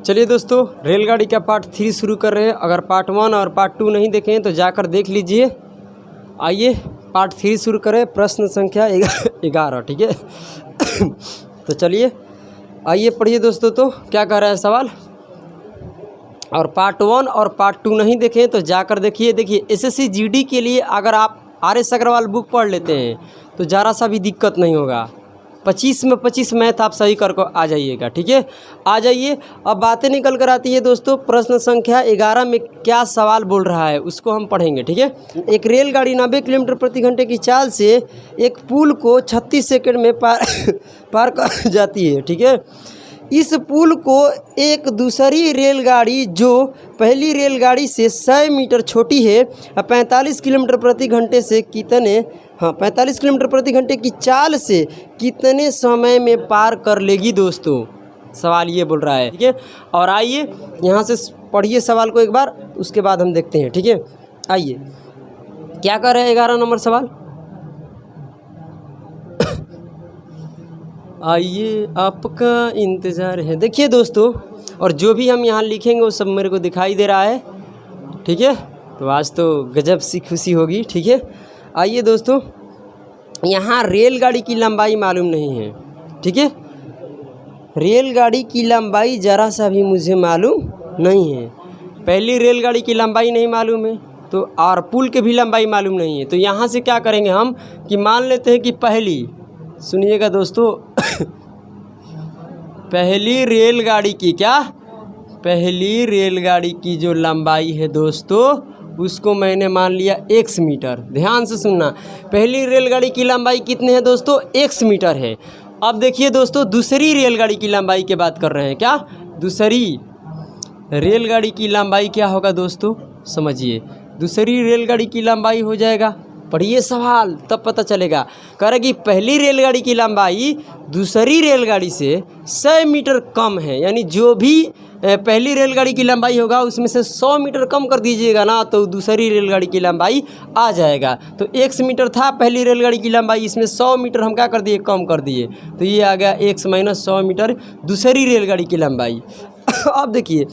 चलिए दोस्तों, रेलगाड़ी का पार्ट 3 शुरू कर रहे हैं। अगर पार्ट 1 और पार्ट 2 नहीं देखे हैं तो जाकर देख लीजिए। आइए पार्ट 3 शुरू करें। प्रश्न संख्या 11, ठीक है। तो चलिए आइए पढ़िए दोस्तों। तो क्या कह रहा है सवाल। और पार्ट 1 और पार्ट 2 नहीं देखें तो जाकर देखिए। देखिए एसएससी जीडी के लिए अगर आप आर.एस. अग्रवाल बुक पढ़ लेते हैं तो ज़रा सा भी दिक्कत नहीं होगा। 25 में 25 मैथ आप सही कर आ जाइएगा, ठीक है। आ जाइए, अब बातें निकल कर आती है दोस्तों। प्रश्न संख्या 11 में क्या सवाल बोल रहा है उसको हम पढ़ेंगे, ठीक है। एक रेलगाड़ी 90 किलोमीटर प्रति घंटे की चाल से एक पुल को 36 सेकंड में पार कर जाती है, ठीक है। इस पुल को एक दूसरी रेलगाड़ी जो पहली रेलगाड़ी से 100 मीटर छोटी है 45 किलोमीटर प्रति घंटे से 45 किलोमीटर प्रति घंटे की चाल से कितने समय में पार कर लेगी दोस्तों। सवाल ये बोल रहा है, ठीक है। और आइए यहाँ से पढ़िए सवाल को एक बार, उसके बाद हम देखते हैं, ठीक है। आइए क्या कर रहे हैं 11 नंबर सवाल। आइए आपका इंतज़ार है। देखिए दोस्तों, और जो भी हम यहाँ लिखेंगे वो सब मेरे को दिखाई दे रहा है, ठीक है। तो आज तो गजब सी खुशी होगी, ठीक है। आइए दोस्तों, यहाँ रेलगाड़ी की लंबाई मालूम नहीं है, ठीक है। रेलगाड़ी की लंबाई ज़रा सा भी मुझे मालूम नहीं है। पहली रेलगाड़ी की लंबाई नहीं मालूम है तो, और पुल के भी लंबाई मालूम नहीं है। तो यहाँ से क्या करेंगे हम कि मान लेते हैं कि पहली, सुनिएगा दोस्तों, पहली रेलगाड़ी की जो लंबाई है दोस्तों उसको मैंने मान लिया x मीटर। ध्यान से सुनना, पहली रेलगाड़ी की लंबाई कितने है दोस्तों, x मीटर है। अब देखिए दोस्तों, दूसरी रेलगाड़ी की लंबाई की बात कर रहे हैं। क्या दूसरी रेलगाड़ी की लंबाई क्या होगा दोस्तों, समझिए। दूसरी रेलगाड़ी की लंबाई हो जाएगा, पढ़िए सवाल तब पता चलेगा। कह रहे कि पहली रेलगाड़ी की लंबाई दूसरी रेलगाड़ी से 100 मीटर कम है, यानी जो भी पहली रेलगाड़ी की लंबाई होगा उसमें से 100 मीटर कम कर दीजिएगा ना तो दूसरी रेलगाड़ी की लंबाई आ जाएगा। तो x मीटर था पहली रेलगाड़ी की लंबाई, इसमें 100 मीटर हम क्या कर दिए, कम कर दिए। तो ये आ गया x माइनस 100 मीटर दूसरी रेलगाड़ी की लंबाई। अब देखिए,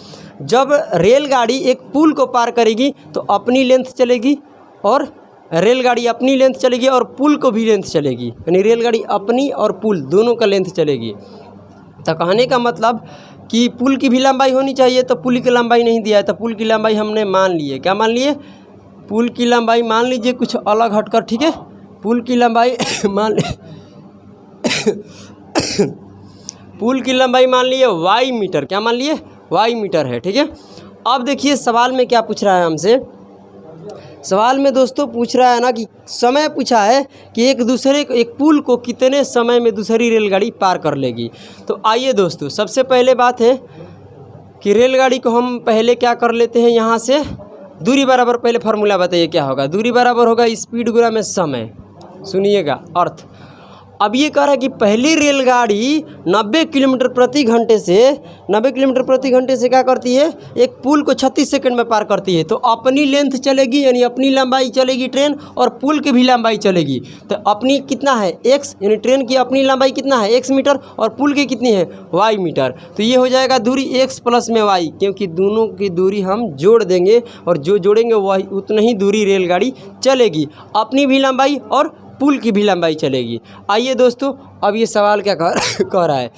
जब रेलगाड़ी एक पुल को पार करेगी तो अपनी लेंथ चलेगी और रेलगाड़ी अपनी लेंथ चलेगी और पुल को भी लेंथ चलेगी, यानी रेलगाड़ी अपनी और पुल दोनों का लेंथ चलेगी। तो कहने का मतलब कि पुल की भी लंबाई होनी चाहिए, तो पुल की लंबाई नहीं दिया है तो पुल की लंबाई हमने मान ली है। क्या मान लिए, पुल की लंबाई मान लीजिए कुछ अलग हटकर, ठीक है। पुल की लंबाई पुल की लंबाई मान लिए y मीटर। क्या मान लिए, y मीटर है, ठीक है। अब देखिए सवाल में क्या पूछ रहा है हमसे। सवाल में दोस्तों पूछ रहा है ना कि समय पूछा है कि एक पुल को कितने समय में दूसरी रेलगाड़ी पार कर लेगी। तो आइए दोस्तों, सबसे पहले बात है कि रेलगाड़ी को हम पहले क्या कर लेते हैं, यहाँ से दूरी बराबर, पहले फार्मूला बताइए क्या होगा। दूरी बराबर होगा स्पीड गुना में समय। सुनिएगा अर्थ। अब ये कह रहा है कि पहली रेलगाड़ी 90 किलोमीटर प्रति घंटे से क्या करती है, एक पुल को 36 सेकंड में पार करती है। तो अपनी लेंथ चलेगी, यानी अपनी लंबाई चलेगी ट्रेन, और पुल की भी लंबाई चलेगी। तो अपनी कितना है x, यानी ट्रेन की अपनी लंबाई कितना है x मीटर, और पुल की कितनी है y मीटर। तो ये हो जाएगा दूरी x प्लस में y, क्योंकि दोनों की दूरी हम जोड़ देंगे और जो जोड़ेंगे वही उतना ही दूरी रेलगाड़ी चलेगी, अपनी भी लंबाई और पुल की भी लंबाई चलेगी। आइए दोस्तों, अब ये सवाल क्या कह रहा है।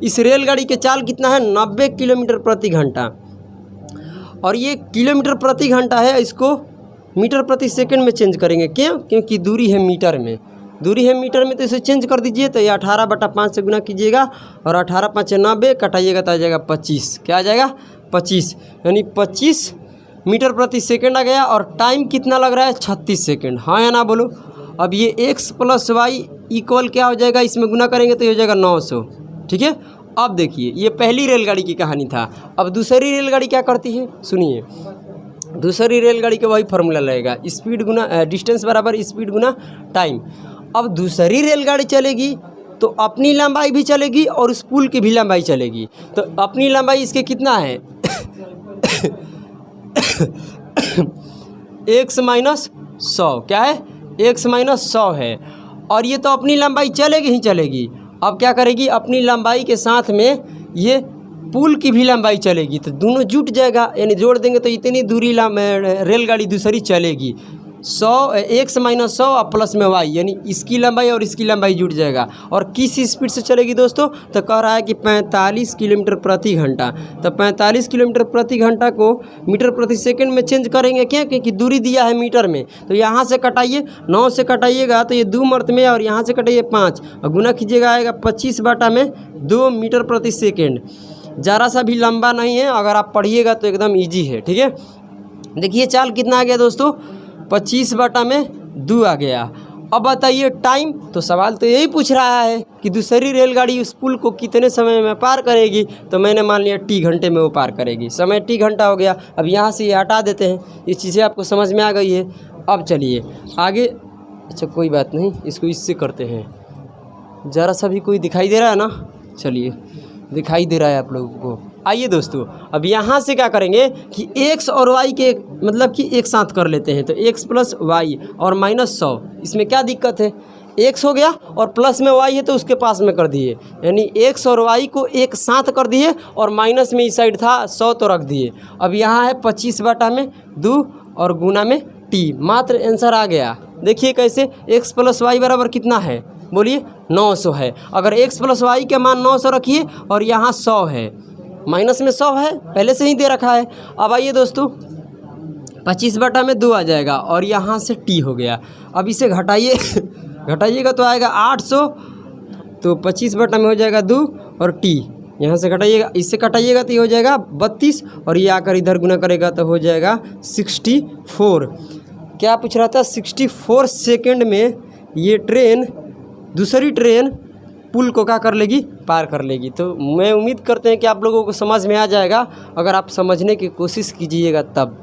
इस रेलगाड़ी के चाल कितना है, 90 किलोमीटर प्रति घंटा, और ये किलोमीटर प्रति घंटा है, इसको मीटर प्रति सेकंड में चेंज करेंगे। क्यों, क्योंकि दूरी है मीटर में। दूरी है मीटर में तो इसे चेंज कर दीजिए। तो ये 18/5 से गुना कीजिएगा और 18×5 = 90, कटाइएगा तो आ जाएगा 25। क्या आ जाएगा 25, यानी 25 मीटर प्रति सेकंड आ गया। और टाइम कितना लग रहा है, 36 सेकंड। हाँ या ना बोलो। अब ये x प्लस वाई इक्वल क्या हो जाएगा, इसमें गुना करेंगे तो ये हो जाएगा 900, ठीक है। अब देखिए, ये पहली रेलगाड़ी की कहानी था। अब दूसरी रेलगाड़ी क्या करती है, सुनिए। दूसरी रेलगाड़ी का वही फार्मूला लगेगा, स्पीड गुना डिस्टेंस बराबर स्पीड गुना टाइम। अब दूसरी रेलगाड़ी चलेगी तो अपनी लंबाई भी चलेगी और उस पुल की भी लंबाई चलेगी। तो अपनी लंबाई इसके कितना है x माइनस 100। क्या है, x माइनस 100 है। और ये तो अपनी लंबाई चलेगी ही चलेगी। अब क्या करेगी, अपनी लंबाई के साथ में ये पुल की भी लंबाई चलेगी, तो दोनों जुट जाएगा, यानी जोड़ देंगे तो इतनी दूरी रेलगाड़ी दूसरी चलेगी। 100 x - 100 और प्लस में y, यानी इसकी लंबाई और इसकी लंबाई जुट जाएगा। और किस स्पीड से चलेगी दोस्तों, तो कह रहा है कि 45 किलोमीटर प्रति घंटा। तो 45 किलोमीटर प्रति घंटा को मीटर प्रति सेकंड में चेंज करेंगे क्या, क्योंकि दूरी दिया है मीटर में। तो यहाँ से कटाइए, 9 से कटाइएगा तो ये 2 मर्त में, और यहाँ से कटाइए 5 और गुना कीजिएगा आएगा 25/2 मीटर प्रति सेकेंड। ज़रा सा भी लंबा नहीं है, अगर आप पढ़िएगा तो एकदम ईजी है। ठीक है, देखिए चाल कितना आ गया दोस्तों, 25/2 आ गया। अब बताइए टाइम, तो सवाल तो यही पूछ रहा है कि दूसरी रेलगाड़ी उस पुल को कितने समय में पार करेगी। तो मैंने मान लिया टी घंटे में वो पार करेगी, समय टी घंटा हो गया। अब यहाँ से ये हटा देते हैं, ये चीज़ें आपको समझ में आ गई है। अब चलिए आगे, अच्छा कोई बात नहीं, इसको इससे करते हैं। ज़रा सा भी कोई दिखाई दे रहा है ना, चलिए दिखाई दे रहा है आप लोगों को। आइए दोस्तों, अब यहाँ से क्या करेंगे कि x और y के मतलब कि एक साथ कर लेते हैं। तो x + y और -100, इसमें क्या दिक्कत है, x हो गया और प्लस में y है तो उसके पास में कर दिए, यानी x और y को एक साथ कर दिए और माइनस में इस साइड था 100 तो रख दिए। अब यहाँ है 25/2 और गुना में t, मात्र आंसर आ गया। देखिए कैसे, x + y बराबर कितना है, बोलिए 900 है। अगर x + y के मान 900 रखिए और यहाँ 100 है, माइनस में 100 है, पहले से ही दे रखा है। अब आइए दोस्तों, 25/2 आ जाएगा और यहाँ से t हो गया। अब इसे घटाइए घटाइएगा तो आएगा 800, तो 25 में हो जाएगा 2 और t यहाँ से घटाइएगा, इससे घटाइएगा तो ये हो जाएगा 32 और ये आकर इधर गुना करेगा तो हो जाएगा 64। क्या पूछ रहा था, 64 सेकेंड में ये ट्रेन, दूसरी ट्रेन पुल को क्या कर लेगी, पार कर लेगी। तो मैं उम्मीद करते हैं कि आप लोगों को समझ में आ जाएगा, अगर आप समझने की कोशिश कीजिएगा तब।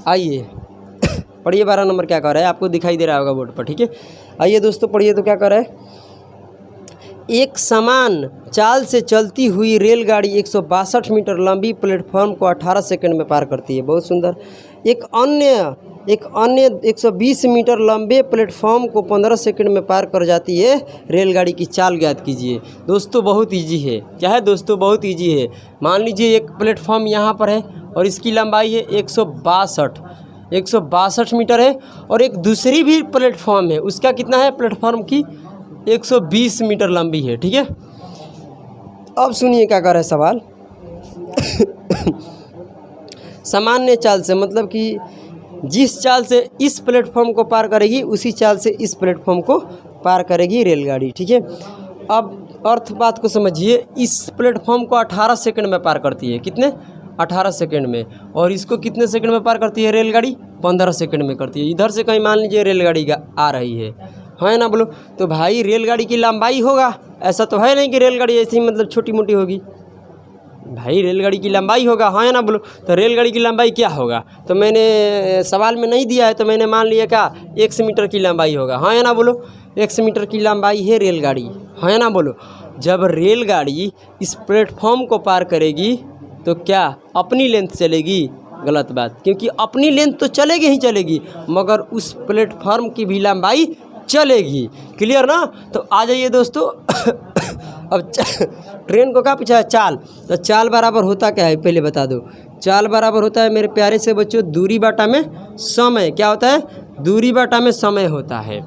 आइए पढ़िए, 12 नंबर क्या कर रहा है, आपको दिखाई दे रहा होगा बोर्ड पर। ठीक है, आइए दोस्तों पढ़िए, तो क्या कर रहा है, एक समान चाल से चलती हुई रेलगाड़ी 162 मीटर लंबी प्लेटफॉर्म को 18 सेकंड में पार करती है। बहुत सुंदर। एक अन्य 120 मीटर लंबे प्लेटफॉर्म को 15 सेकंड में पार कर जाती है। रेलगाड़ी की चाल ज्ञात कीजिए। दोस्तों बहुत इजी है। क्या है दोस्तों, बहुत इजी है। मान लीजिए एक प्लेटफॉर्म यहाँ पर है और इसकी लंबाई है 162 मीटर है, और एक दूसरी भी प्लेटफॉर्म है, उसका कितना है, प्लेटफॉर्म की 120 मीटर लंबी है। ठीक है, अब सुनिए क्या कर रहा है सवाल सामान्य चाल से, मतलब कि जिस चाल से इस प्लेटफॉर्म को पार करेगी उसी चाल से इस प्लेटफॉर्म को पार करेगी रेलगाड़ी। ठीक है, अब अर्थ बात को समझिए, इस प्लेटफॉर्म को 18 सेकंड में पार करती है। कितने, 18 सेकंड में। और इसको कितने सेकंड में पार करती है रेलगाड़ी, 15 सेकंड में करती है। इधर से कहीं मान लीजिए रेलगाड़ी आ रही है ना, बोलो। तो भाई रेलगाड़ी की लंबाई होगा, ऐसा तो है नहीं कि रेलगाड़ी ऐसी मतलब छोटी मोटी होगी, भाई रेलगाड़ी की लंबाई होगा, हाँ या ना बोलो। तो रेलगाड़ी की लंबाई क्या होगा, तो मैंने सवाल में नहीं दिया है, तो मैंने मान लिया क्या, 100 मीटर की लंबाई होगा, हाँ या ना बोलो। 100 मीटर की लंबाई है रेलगाड़ी, हाँ या ना बोलो। जब रेलगाड़ी इस प्लेटफॉर्म को पार करेगी तो क्या अपनी लेंथ चलेगी, गलत बात, क्योंकि अपनी लेंथ तो चलेगी ही चलेगी, मगर उस प्लेटफॉर्म की भी लंबाई चलेगी। क्लियर ना। तो आ जाइए दोस्तों अब ट्रेन को क्या पूछा है, चाल। तो चाल बराबर होता क्या है, पहले बता दो। चाल बराबर होता है मेरे प्यारे से बच्चों, दूरी बटा में समय। क्या होता है, दूरी बटा में समय होता है।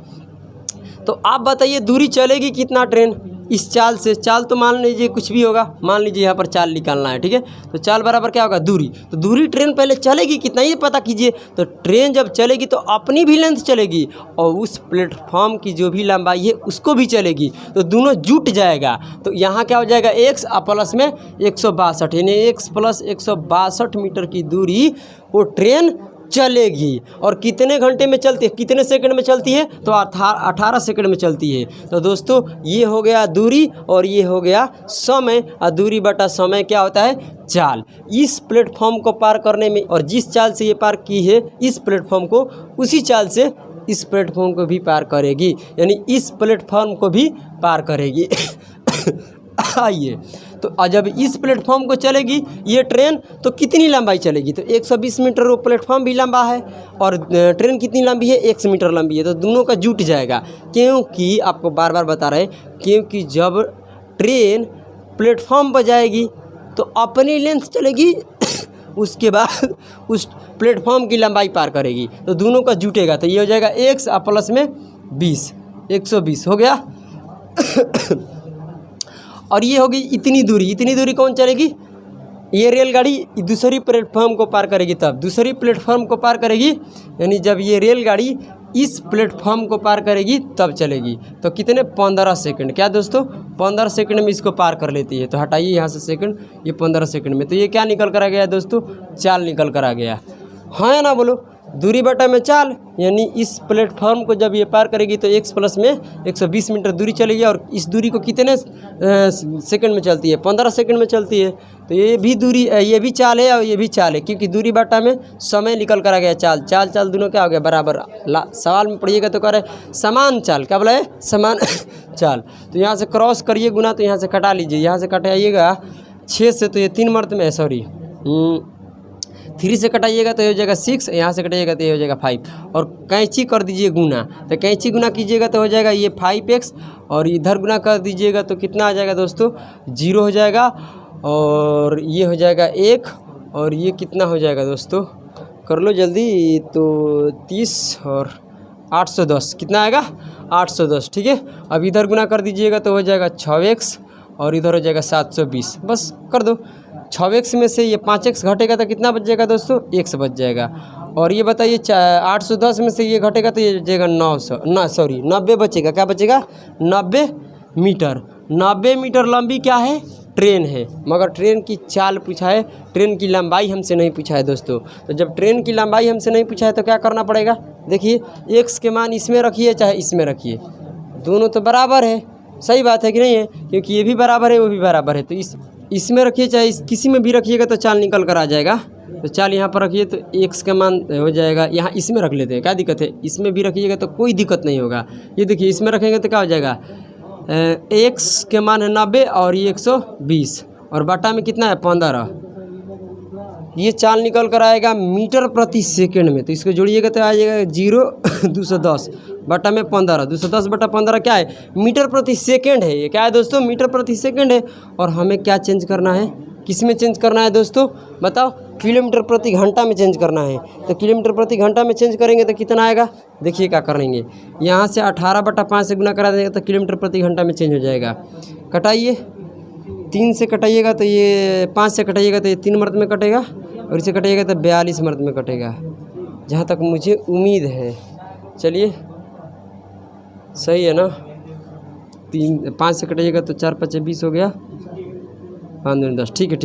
तो आप बताइए दूरी चलेगी कितना ट्रेन इस चाल से। चाल तो मान लीजिए कुछ भी होगा, मान लीजिए यहाँ पर चाल निकालना है, ठीक है। तो चाल बराबर क्या होगा, दूरी। तो दूरी ट्रेन पहले चलेगी कितना ये पता कीजिए। तो ट्रेन जब चलेगी तो अपनी भी लेंथ चलेगी और उस प्लेटफॉर्म की जो भी लंबाई है उसको भी चलेगी, तो दोनों जुट जाएगा। तो यहाँ क्या हो जाएगा, x प्लस में 162, यानी x प्लस 162 मीटर की दूरी वो ट्रेन चलेगी। और कितने घंटे में चलती है, कितने सेकंड में चलती है, तो 18 सेकंड में चलती है। तो दोस्तों ये हो गया दूरी और ये हो गया समय। और दूरी बटा समय क्या होता है, चाल। इस प्लेटफॉर्म को पार करने में, और जिस चाल से ये पार की है इस प्लेटफॉर्म को, उसी चाल से इस प्लेटफॉर्म को भी पार करेगी, यानी इस प्लेटफॉर्म को भी पार करेगी। आइए, तो जब इस प्लेटफॉर्म को चलेगी ये ट्रेन तो कितनी लंबाई चलेगी, तो 120 मीटर वो प्लेटफॉर्म भी लंबा है और ट्रेन कितनी लंबी है, 100 मीटर लंबी है। तो दोनों का जुट जाएगा, क्योंकि आपको बार बार बता रहे हैं, क्योंकि जब ट्रेन प्लेटफॉर्म पर जाएगी तो अपनी लेंथ चलेगी उसके बाद उस प्लेटफॉर्म की लंबाई पार करेगी, तो दोनों का जुटेगा, तो ये हो जाएगा x और प्लस में 20, 120 हो गया। और ये होगी इतनी दूरी कौन चलेगी, ये रेलगाड़ी दूसरी प्लेटफॉर्म को पार करेगी, तब दूसरी प्लेटफॉर्म को पार करेगी, यानी जब ये रेलगाड़ी इस प्लेटफॉर्म को पार करेगी तब चलेगी। तो कितने 15 सेकंड, क्या दोस्तों 15 सेकंड में इसको पार कर लेती है। तो हटाइए यहाँ से सेकंड, ये 15 सेकंड में, तो ये क्या निकल कर आ गया दोस्तों, चाल निकल कर आ गया, हाँ या ना बोलो, दूरी बटा में चाल, यानी इस प्लेटफॉर्म को जब ये पार करेगी तो x प्लस में 120 मीटर दूरी चलेगी, और इस दूरी को कितने सेकंड में चलती है, 15 सेकंड में चलती है। तो ये भी दूरी, ये भी चाल है और ये भी चाल है, क्योंकि दूरी बटा में समय निकल कर आ गया, चाल दोनों क्या हो गया बराबर। सवाल में पढ़िएगा तो कह रहे समान चाल, क्या बोला है, समान चाल। तो यहाँ से क्रॉस करिए गुना, तो यहाँ से कटा लीजिए, यहाँ से कटाइएगा 6 से, तो ये 3 मर्द में है, सॉरी 3 से कटाइएगा तो ये हो जाएगा 6, यहाँ से कटाइएगा तो ये हो जाएगा 5, और कैंची कर दीजिए गुना, तो कैंची गुना कीजिएगा तो हो जाएगा ये 5x, और इधर गुना कर दीजिएगा तो कितना आ जाएगा दोस्तों, 0 हो जाएगा, और ये हो जाएगा 1, और ये कितना हो जाएगा दोस्तों, कर लो जल्दी, तो 30 और 810, कितना आएगा 810, ठीक है। अब इधर गुना कर दीजिएगा तो हो जाएगा 6x, और इधर हो जाएगा 720, बस कर दो। 6x में से ये 5x घटेगा तो कितना बच जाएगा दोस्तों, x बच जाएगा। और ये बताइए 810 में से ये घटेगा तो ये बचेगा 90 बचेगा, क्या बचेगा 90 मीटर। 90 मीटर लंबी क्या है, ट्रेन है, मगर ट्रेन की चाल पूछा है, ट्रेन की लंबाई हमसे नहीं पूछा है दोस्तों। तो जब ट्रेन की लंबाई हमसे नहीं पूछा है तो क्या करना पड़ेगा, देखिए x के मान इसमें रखिए चाहे इसमें रखिए, दोनों तो बराबर है, सही बात है कि नहीं है, क्योंकि ये भी बराबर है वो भी बराबर है, तो इसमें रखिए चाहे किसी में भी रखिएगा तो चाल निकल कर आ जाएगा। तो चाल यहाँ पर रखिए तो x का मान हो जाएगा, यहाँ इसमें रख लेते हैं, क्या दिक्कत है, इसमें भी रखिएगा तो कोई दिक्कत नहीं होगा। ये देखिए इसमें रखेंगे तो क्या हो जाएगा, x के मान है 90 और ये 120, और बटा में कितना है 15, ये चाल निकल कर आएगा मीटर प्रति सेकंड में। तो इसको जोड़िएगा तो आ जाएगा 0 210 बटा में 15, 210 बटा 15 क्या है, मीटर प्रति सेकंड है, ये क्या है दोस्तों, मीटर प्रति सेकंड है। और हमें क्या चेंज करना है, किस में चेंज करना है दोस्तों, बताओ, किलोमीटर प्रति घंटा में चेंज करना है। तो किलोमीटर प्रति घंटा में चेंज करेंगे तो कितना आएगा, देखिए क्या करेंगे, यहाँ से 18/5 से गुना करा देंगे तो किलोमीटर प्रति घंटा में चेंज हो जाएगा। कटाइए, 3 से कटाइएगा तो ये 5 से कटाइएगा तो ये 3 मर्द में कटेगा, और इसे कटाइएगा तो 42 मर्द में कटेगा, जहाँ तक मुझे उम्मीद है। चलिए सही है ना, 5 से कटाइएगा तो 4 5 20 हो गया, 5 2 10, ठीक है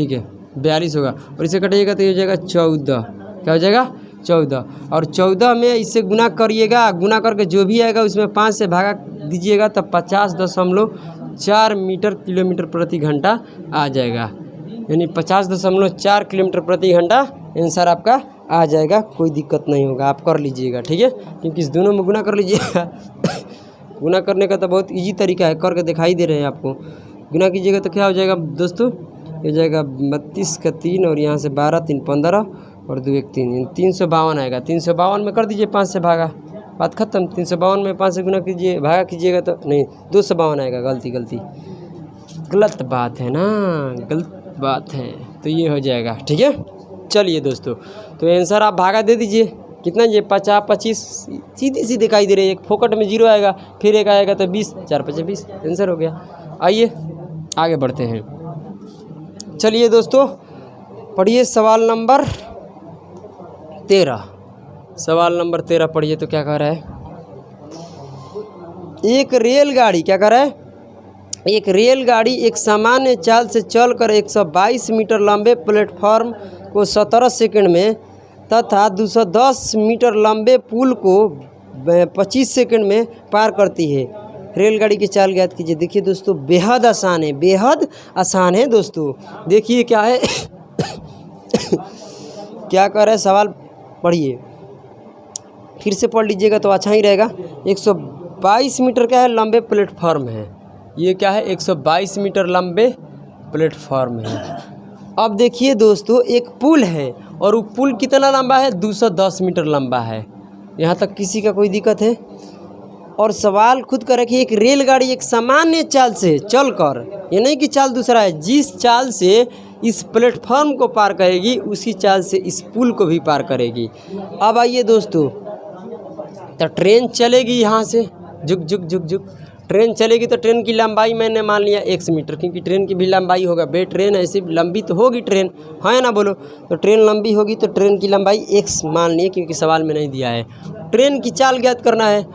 42 होगा, और इसे कटाइएगा तो ये हो जाएगा 14, क्या हो जाएगा 14, और 14 में इससे गुना करिएगा, गुना करके जो भी आएगा उसमें 5 से भागा दीजिएगा तो 50.4 मीटर किलोमीटर प्रति घंटा आ जाएगा, यानी 50.4 किलोमीटर प्रति घंटा आंसर आपका आ जाएगा, कोई दिक्कत नहीं होगा, आप कर लीजिएगा, ठीक है, क्योंकि इस दोनों में गुना कर लीजिएगा। गुना करने का तो बहुत इजी तरीका है, करके दिखाई दे रहे हैं आपको। गुना कीजिएगा तो क्या हो जाएगा दोस्तों, ये जाएगा 32 का 3, और यहाँ से 12 3 15 और 2 1 3, 352 आएगा। 352 में कर दीजिए 5 से भागा, बात खत्म। 352 में 5 से गुना कीजिए, भागा कीजिएगा तो नहीं 252 आएगा, गलती गलत बात है ना, गलत बात है, तो ये हो जाएगा, ठीक है। चलिए दोस्तों, तो आंसर आप भागा दे दीजिए, कितना ये 50 25 सीधी दिखाई दे रही है, एक फोकट में 0 आएगा, फिर एक आएगा तो 20, 4 5 20, आंसर हो गया। आइए आगे बढ़ते हैं। चलिए दोस्तों, पढ़िए सवाल नंबर 13। सवाल नंबर 13 पढ़िए, तो क्या कह रहा है, एक रेलगाड़ी, क्या कह रहा है, एक रेलगाड़ी एक सामान्य चाल से चलकर 122 मीटर लंबे प्लेटफॉर्म को 17 सेकंड में तथा 210 मीटर लंबे पुल को 25 सेकंड में पार करती है। रेलगाड़ी की चाल ज्ञात कीजिए। देखिए दोस्तों, बेहद आसान है, बेहद आसान है दोस्तों। देखिए क्या है क्या कर रहा है सवाल, पढ़िए, फिर से पढ़ लीजिएगा तो अच्छा ही रहेगा। 122 मीटर क्या है, लंबे प्लेटफॉर्म है, ये क्या है 122 मीटर लंबे प्लेटफॉर्म है। अब देखिए दोस्तों, एक पुल है और वो पुल कितना लंबा है, 210 मीटर लंबा है। यहाँ तक किसी का कोई दिक्कत है? और सवाल खुद का रखिए, एक रेलगाड़ी एक सामान्य चाल से चलकर, ये नहीं कि चाल दूसरा है, जिस चाल से इस प्लेटफॉर्म को पार करेगी उसी चाल से इस पुल को भी पार करेगी। अब आइए दोस्तों, तो ट्रेन चलेगी यहाँ से झुक झुक झुक झुक, ट्रेन चलेगी तो ट्रेन की लंबाई मैंने मान लिया 1 मीटर, क्योंकि ट्रेन की भी लंबाई होगा बे, ट्रेन ऐसी लंबी तो होगी ट्रेन, है ना बोलो। तो ट्रेन लंबी होगी तो ट्रेन की लंबाई x मान लिए, क्योंकि सवाल में नहीं दिया है। ट्रेन की चाल ज्ञात करना है,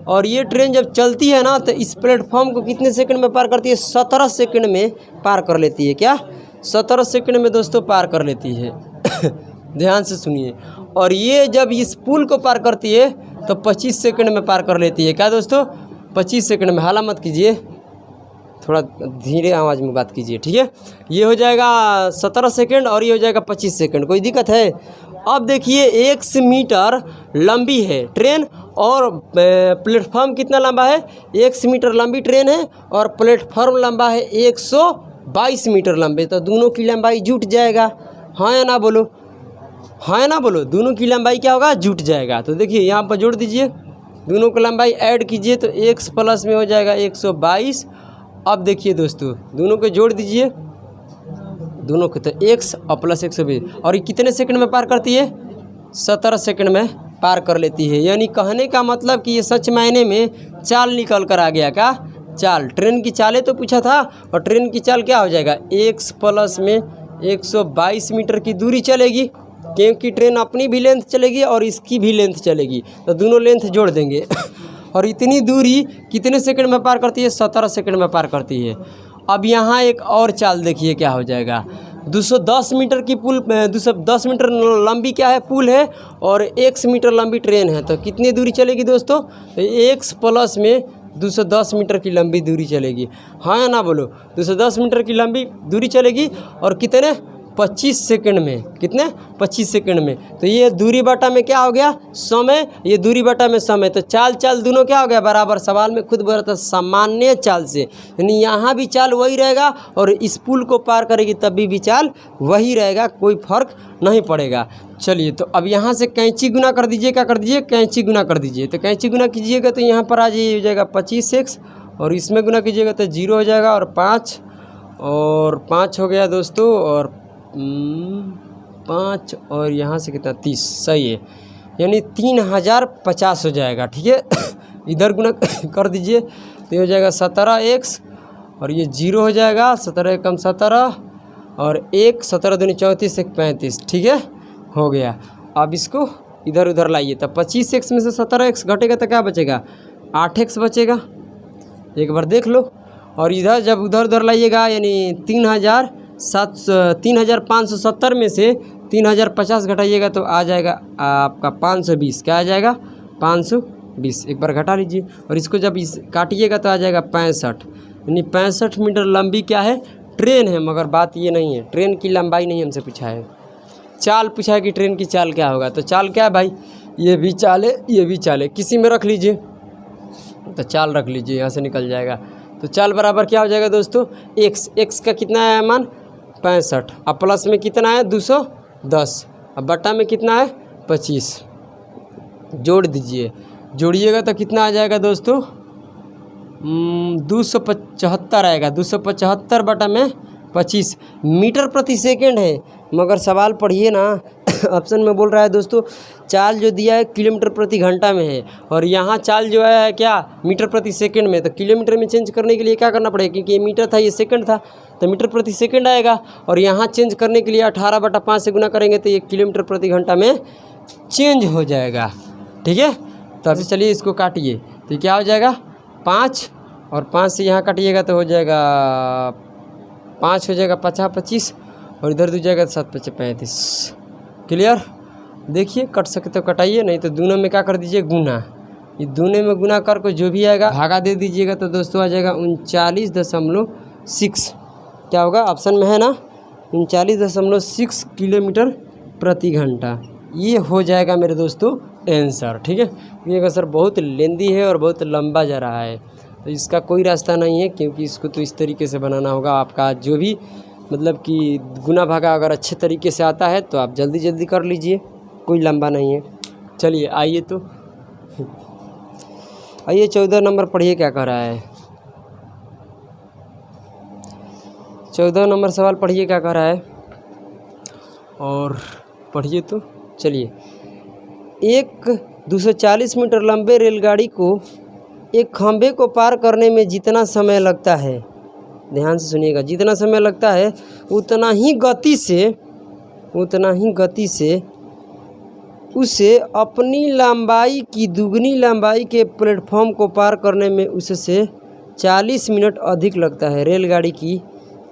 और ये ट्रेन जब चलती है ना तो इस प्लेटफॉर्म को कितने सेकंड में पार करती है? 17 सेकंड में पार कर लेती है। क्या 17 सेकंड में दोस्तों पार कर लेती है? ध्यान से सुनिए। और ये जब इस पुल को पार करती है तो 25 सेकंड में पार कर लेती है। क्या दोस्तों? 25 सेकंड में। हाला मत कीजिए, थोड़ा धीरे आवाज़ में बात कीजिए, ठीक है। ये हो जाएगा 17 सेकंड और ये हो जाएगा 25 सेकंड। कोई दिक्कत है? अब देखिए 1 मीटर लंबी है ट्रेन और प्लेटफॉर्म कितना लंबा है? 1 मीटर लंबी ट्रेन है और प्लेटफॉर्म लंबा है 122 मीटर लंबे। तो दोनों की लंबाई जुट जाएगा, हाँ या ना बोलो? हाँ या ना बोलो? दोनों की लंबाई क्या होगा? जुट जाएगा। तो देखिए यहाँ पर जोड़ दीजिए, दोनों की लंबाई ऐड कीजिए तो x प्लस में हो जाएगा 122। अब देखिए दोस्तों, दोनों को जोड़ दीजिए, दोनों को तो x और प्लस 120, और ये कितने सेकंड में पार करती है? 17 सेकंड में पार कर लेती है। यानी कहने का मतलब कि ये सच मायने में चाल निकल कर आ गया। क्या चाल? ट्रेन की चालें तो पूछा था, और ट्रेन की चाल क्या हो जाएगा? x प्लस में 122 मीटर की दूरी चलेगी, क्योंकि ट्रेन अपनी भी लेंथ चलेगी और इसकी भी लेंथ चलेगी, तो दोनों लेंथ जोड़ देंगे। और इतनी दूरी कितने सेकंड में पार करती है? 17 सेकंड में पार करती है। अब यहाँ एक और चाल देखिए क्या हो जाएगा। 210 मीटर की पुल, 210 मीटर लंबी क्या है? पुल है, और 1 मीटर लंबी ट्रेन है। तो कितनी दूरी चलेगी दोस्तों? 1 प्लस में 210 मीटर की लंबी दूरी चलेगी, हाँ या ना बोलो? 210 मीटर की लंबी दूरी चलेगी और कितने? 25 सेकंड में। कितने? 25 सेकंड में। तो ये दूरी बटा में क्या हो गया? समय। ये दूरी बटा में समय। तो चाल चाल दोनों क्या हो गया? बराबर। सवाल में खुद बोला था सामान्य चाल से, यानी यहाँ भी चाल वही रहेगा और इस पुल को पार करेगी तब भी चाल वही रहेगा, कोई फर्क नहीं पड़ेगा। चलिए, तो अब यहाँ से कैंची गुना कर दीजिए। क्या कर दीजिए? कैंची गुना कर दीजिए। तो कैंची गुना कीजिएगा तो यहाँ पर आ जाइए, हो जाएगा 25x, और इसमें गुना कीजिएगा तो 0 हो जाएगा, और 5 हो गया दोस्तों, और 5 और यहाँ से कितना? 30। सही है, यानी 3050 हो जाएगा, ठीक है। इधर गुना कर दीजिए तो ये हो जाएगा 17x, और ये 0 हो जाएगा, 17 कम 17, और 1 17 दूनी 34, 1 35, ठीक है, हो गया। अब इसको इधर उधर लाइए, तब 25x में से 17x घटेगा तो क्या बचेगा? 8x बचेगा। एक बार देख लो। और इधर जब उधर उधर लाइएगा, यानी 3570 में से 3050 घटाइएगा तो आ जाएगा आपका 520। क्या आ जाएगा? 520। एक बार घटा लीजिए, और इसको जब इस काटिएगा तो आ जाएगा 65। यानी 65 मीटर लंबी क्या है? ट्रेन है। मगर बात ये नहीं है, ट्रेन की लंबाई नहीं हमसे पूछा है, चाल पूछा है कि ट्रेन की चाल क्या होगा। तो चाल क्या है भाई? ये भी चाल है, ये भी चाल है, किसी में रख लीजिए। तो चाल रख लीजिए, यहाँ से निकल जाएगा। तो चाल बराबर क्या हो जाएगा दोस्तों? x का कितना है मान? 65। अब प्लस में कितना है? 210। अब बटा में कितना है? 25। जोड़ दीजिए, जोड़िएगा तो कितना आ जाएगा दोस्तों? 275 आएगा। 275 बटा में 25 मीटर प्रति सेकंड है। मगर सवाल पढ़िए ना, ऑप्शन में बोल रहा है दोस्तों चाल जो दिया है किलोमीटर प्रति घंटा में है, और यहाँ चाल जो है क्या? मीटर प्रति सेकंड में। तो किलोमीटर में चेंज करने के लिए क्या करना पड़ेगा? क्योंकि ये मीटर था, ये सेकंड था, तो मीटर प्रति सेकंड आएगा। और यहाँ चेंज करने के लिए 18/5 से गुना करेंगे तो ये किलोमीटर प्रति घंटा में चेंज हो जाएगा, ठीक है। तो अब चलिए इसको काटिए, तो क्या हो जाएगा? 5, और 5 से यहाँ काटिएगा तो हो जाएगा 5 हो जाएगा 50 25, और इधर दो जाएगा 7 5 35। क्लियर? देखिए कट सके तो कटाइए, नहीं तो दोनों में क्या कर दीजिए? गुना। ये दोनों में गुना कर को जो भी आएगा भागा दे दीजिएगा तो दोस्तों आ जाएगा 39.6। क्या होगा? ऑप्शन में है ना 39.6 किलोमीटर प्रति घंटा। ये हो जाएगा मेरे दोस्तों आंसर, ठीक है। ये आंसर बहुत लेंदी है और बहुत लंबा जा रहा है, तो इसका कोई रास्ता नहीं है, क्योंकि इसको तो इस तरीके से बनाना होगा। आपका जो भी मतलब कि गुना भागा अगर अच्छे तरीके से आता है तो आप जल्दी जल्दी कर लीजिए, कोई लंबा नहीं है। चलिए आइए, तो आइए 14 नंबर पढ़िए क्या कह रहा है। 14 नंबर सवाल पढ़िए क्या कह रहा है। और पढ़िए तो चलिए। एक 240 मीटर लंबे रेलगाड़ी को एक खंभे को पार करने में जितना समय लगता है, ध्यान से सुनिएगा, जितना समय लगता है उतना ही गति से उसे अपनी लंबाई की दुगनी लंबाई के प्लेटफॉर्म को पार करने में उससे 40 मिनट अधिक लगता है। रेलगाड़ी की